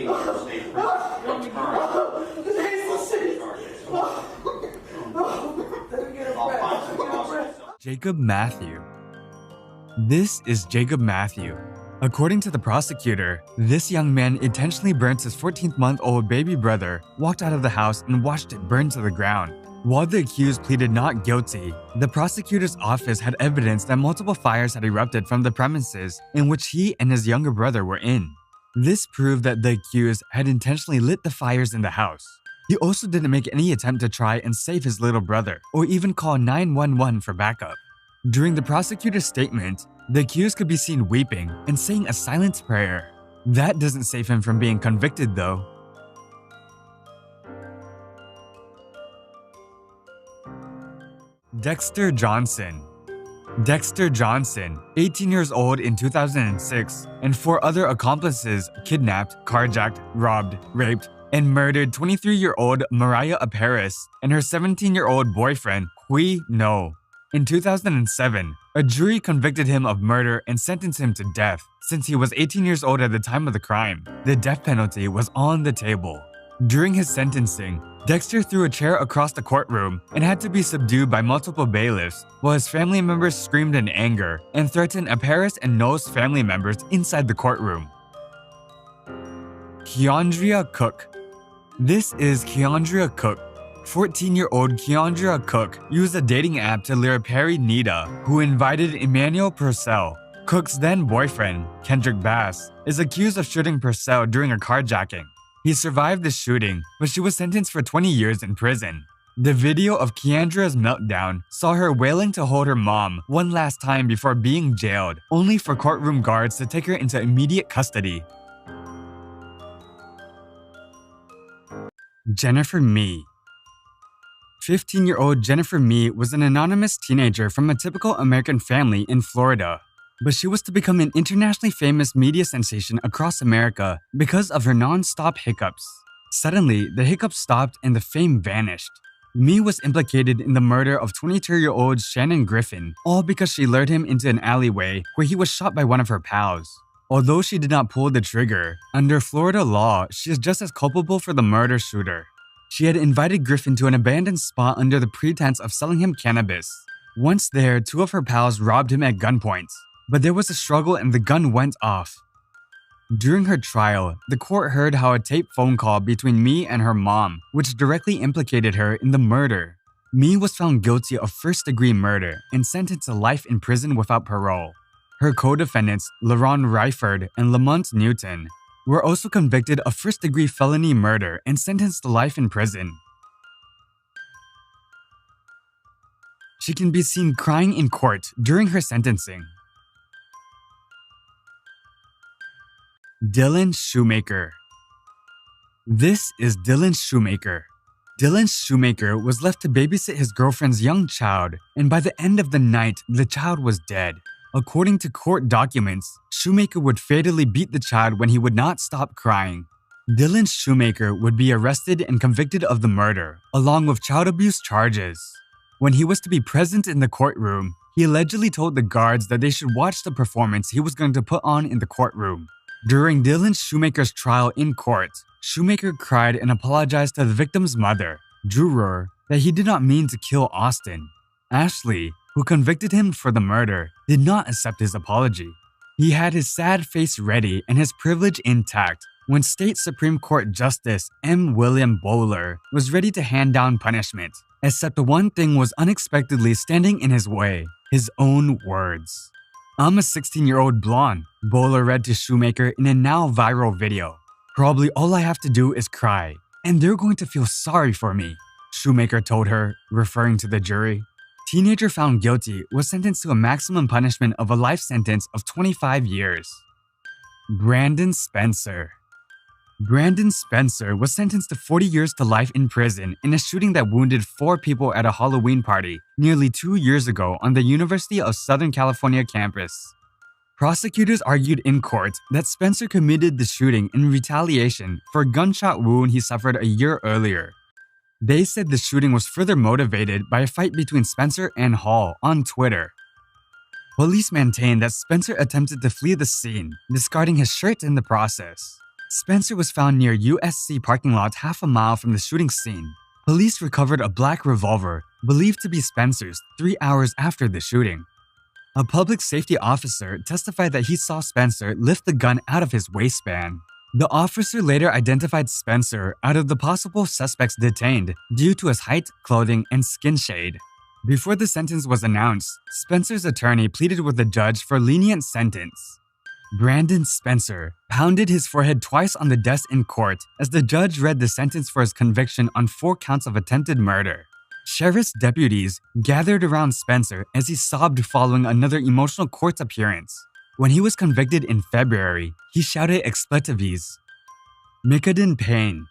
awaiting the state prison charges. Jacob Matthew. This is Jacob Matthew. According to the prosecutor, this young man intentionally burnt his 14-month-old baby brother, walked out of the house, and watched it burn to the ground. While the accused pleaded not guilty, the prosecutor's office had evidence that multiple fires had erupted from the premises in which he and his younger brother were in. This proved that the accused had intentionally lit the fires in the house. He also didn't make any attempt to try and save his little brother, or even call 911 for backup. During the prosecutor's statement, the accused could be seen weeping and saying a silent prayer. That doesn't save him from being convicted, though. Dexter Johnson. Dexter Johnson, 18 years old in 2006, and 4 other accomplices kidnapped, carjacked, robbed, raped, and murdered 23-year-old Mariah Aparis and her 17-year-old boyfriend, Hui No. In 2007, a jury convicted him of murder and sentenced him to death. Since he was 18 years old at the time of the crime, the death penalty was on the table. During his sentencing, Dexter threw a chair across the courtroom and had to be subdued by multiple bailiffs, while his family members screamed in anger and threatened Aparis and No's family members inside the courtroom. Keandria Cook. This is Keandria Cook. 14-year-old Keandria Cook used a dating app to lure Perry Nita, who invited Emmanuel Purcell. Cook's then-boyfriend, Kendrick Bass, is accused of shooting Purcell during a carjacking. He survived the shooting, but she was sentenced for 20 years in prison. The video of Keandria's meltdown saw her wailing to hold her mom one last time before being jailed, only for courtroom guards to take her into immediate custody. Jennifer Mee. 15-year-old Jennifer Mee was an anonymous teenager from a typical American family in Florida. But she was to become an internationally famous media sensation across America because of her non-stop hiccups. Suddenly, the hiccups stopped and the fame vanished. Mee was implicated in the murder of 22-year-old Shannon Griffin, all because she lured him into an alleyway where he was shot by one of her pals. Although she did not pull the trigger, under Florida law, she is just as culpable for the murder shooter. She had invited Griffin to an abandoned spot under the pretense of selling him cannabis. Once there, 2 of her pals robbed him at gunpoint, but there was a struggle and the gun went off. During her trial, the court heard how a taped phone call between Mee and her mom, which directly implicated her in the murder. Mee was found guilty of first-degree murder and sentenced to life in prison without parole. Her co-defendants, LaRon Ryford and Lamont Newton, were also convicted of first-degree felony murder and sentenced to life in prison. She can be seen crying in court during her sentencing. Dylan Shoemaker. This is Dylan Shoemaker. Dylan Shoemaker was left to babysit his girlfriend's young child, and by the end of the night, the child was dead. According to court documents, Shoemaker would fatally beat the child when he would not stop crying. Dylan Shoemaker would be arrested and convicted of the murder, along with child abuse charges. When he was to be present in the courtroom, he allegedly told the guards that they should watch the performance he was going to put on in the courtroom. During Dylan Shoemaker's trial in court, Shoemaker cried and apologized to the victim's mother, Drew, that he did not mean to kill Austin. Ashley, who convicted him for the murder, did not accept his apology. He had his sad face ready and his privilege intact when State Supreme Court Justice M. William Bowler was ready to hand down punishment, except one thing was unexpectedly standing in his way: his own words. "I'm a 16-year-old blonde," Bowler read to Shoemaker in a now viral video. "Probably all I have to do is cry, and they're going to feel sorry for me," Shoemaker told her, referring to the jury. Teenager found guilty was sentenced to a maximum punishment of a life sentence of 25 years. Brandon Spencer. Brandon Spencer was sentenced to 40 years to life in prison in a shooting that wounded 4 people at a Halloween party nearly 2 years ago on the University of Southern California campus. Prosecutors argued in court that Spencer committed the shooting in retaliation for a gunshot wound he suffered a year earlier. They said the shooting was further motivated by a fight between Spencer and Hall on Twitter. Police maintained that Spencer attempted to flee the scene, discarding his shirt in the process. Spencer was found near USC parking lot half a mile from the shooting scene. Police recovered a black revolver, believed to be Spencer's, 3 hours after the shooting. A public safety officer testified that he saw Spencer lift the gun out of his waistband. The officer later identified Spencer out of the possible suspects detained due to his height, clothing, and skin shade. Before the sentence was announced, Spencer's attorney pleaded with the judge for a lenient sentence. Brandon Spencer pounded his forehead twice on the desk in court as the judge read the sentence for his conviction on 4 counts of attempted murder. Sheriff's deputies gathered around Spencer as he sobbed following another emotional court appearance. When he was convicted in February, he shouted expletives. Mikaden Payne.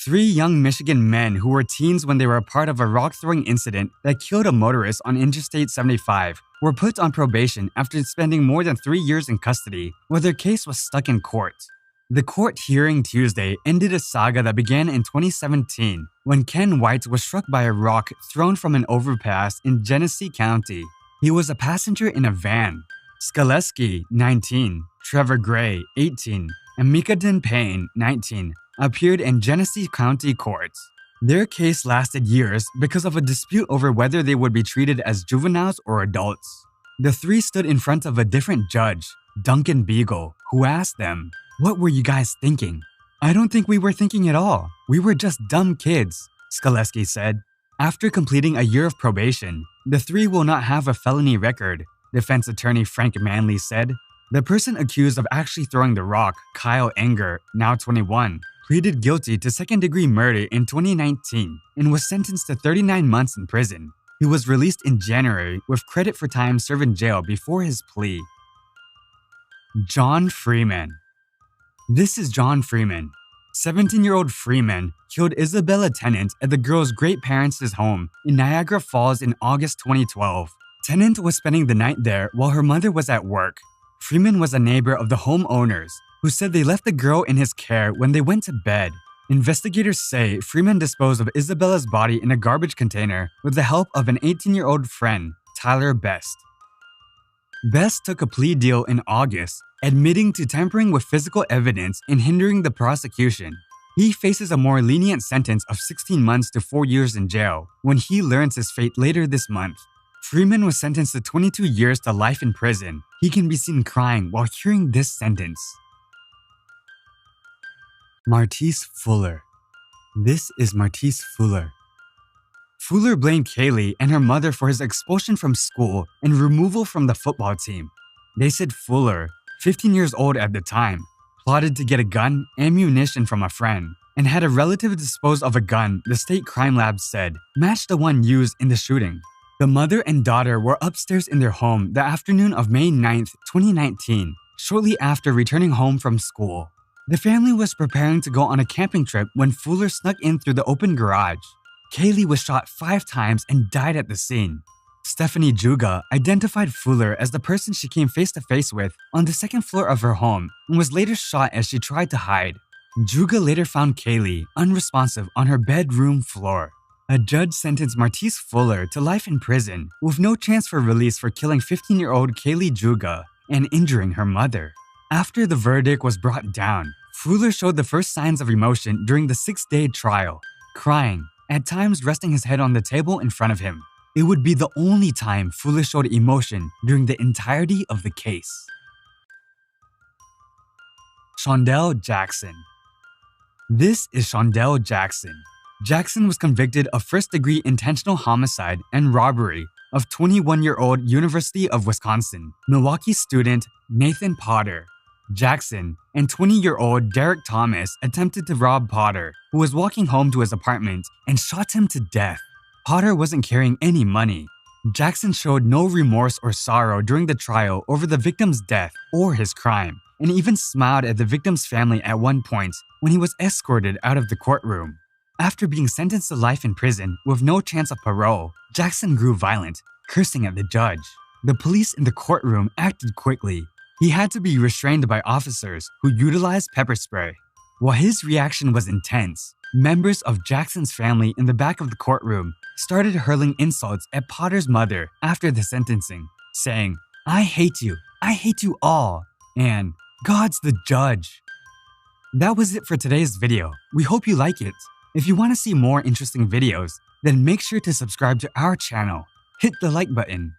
3 young Michigan men who were teens when they were a part of a rock-throwing incident that killed a motorist on Interstate 75 were put on probation after spending more than 3 years in custody, where their case was stuck in court. The court hearing Tuesday ended a saga that began in 2017 when Ken White was struck by a rock thrown from an overpass in Genesee County. He was a passenger in a van. Skaleski, 19, Trevor Gray, 18, and Mikaden Payne, 19, appeared in Genesee County Court. Their case lasted years because of a dispute over whether they would be treated as juveniles or adults. The 3 stood in front of a different judge, Duncan Beagle, who asked them, "What were you guys thinking?" "I don't think we were thinking at all. We were just dumb kids," Skaleski said. After completing a year of probation, the 3 will not have a felony record, defense attorney Frank Manley said. The person accused of actually throwing the rock, Kyle Enger, now 21, pleaded guilty to second-degree murder in 2019 and was sentenced to 39 months in prison. He was released in January with credit for time served in jail before his plea. John Freeman. This is John Freeman. 17-year-old Freeman killed Isabella Tennant at the girl's great-parents' home in Niagara Falls in August 2012. Tennant was spending the night there while her mother was at work. Freeman was a neighbor of the homeowners who said they left the girl in his care when they went to bed. Investigators say Freeman disposed of Isabella's body in a garbage container with the help of an 18-year-old friend, Tyler Best. Best took a plea deal in August, admitting to tampering with physical evidence and hindering the prosecution. He faces a more lenient sentence of 16 months to 4 years in jail when he learns his fate later this month. Freeman was sentenced to 22 years to life in prison. He can be seen crying while hearing this sentence. Martise Fuller. This is Martise Fuller. Fuller blamed Kaylee and her mother for his expulsion from school and removal from the football team. They said Fuller, 15 years old at the time, plotted to get a gun, ammunition from a friend, and had a relative dispose of a gun the state crime lab said matched the one used in the shooting. The mother and daughter were upstairs in their home the afternoon of May 9, 2019, shortly after returning home from school. The family was preparing to go on a camping trip when Fuller snuck in through the open garage. Kaylee was shot 5 times and died at the scene. Stephanie Juga identified Fuller as the person she came face-to-face with on the 2nd floor of her home and was later shot as she tried to hide. Juga later found Kaylee unresponsive on her bedroom floor. A judge sentenced Martise Fuller to life in prison with no chance for release for killing 15-year-old Kaylee Juga and injuring her mother. After the verdict was brought down, Fuller showed the first signs of emotion during the 6-day trial, crying, at times resting his head on the table in front of him. It would be the only time Fuller showed emotion during the entirety of the case. Shondell Jackson. This is Shondell Jackson. Jackson was convicted of first-degree intentional homicide and robbery of 21-year-old University of Wisconsin, Milwaukee student Nathan Potter. Jackson and 20-year-old Derek Thomas attempted to rob Potter, who was walking home to his apartment, and shot him to death. Potter wasn't carrying any money. Jackson showed no remorse or sorrow during the trial over the victim's death or his crime, and even smiled at the victim's family at one point when he was escorted out of the courtroom. After being sentenced to life in prison with no chance of parole, Jackson grew violent, cursing at the judge. The police in the courtroom acted quickly. He had to be restrained by officers who utilized pepper spray. While his reaction was intense, members of Jackson's family in the back of the courtroom started hurling insults at Potter's mother after the sentencing, saying, "I hate you all," and "God's the judge." That was it for today's video. We hope you like it. If you want to see more interesting videos, then make sure to subscribe to our channel. Hit the like button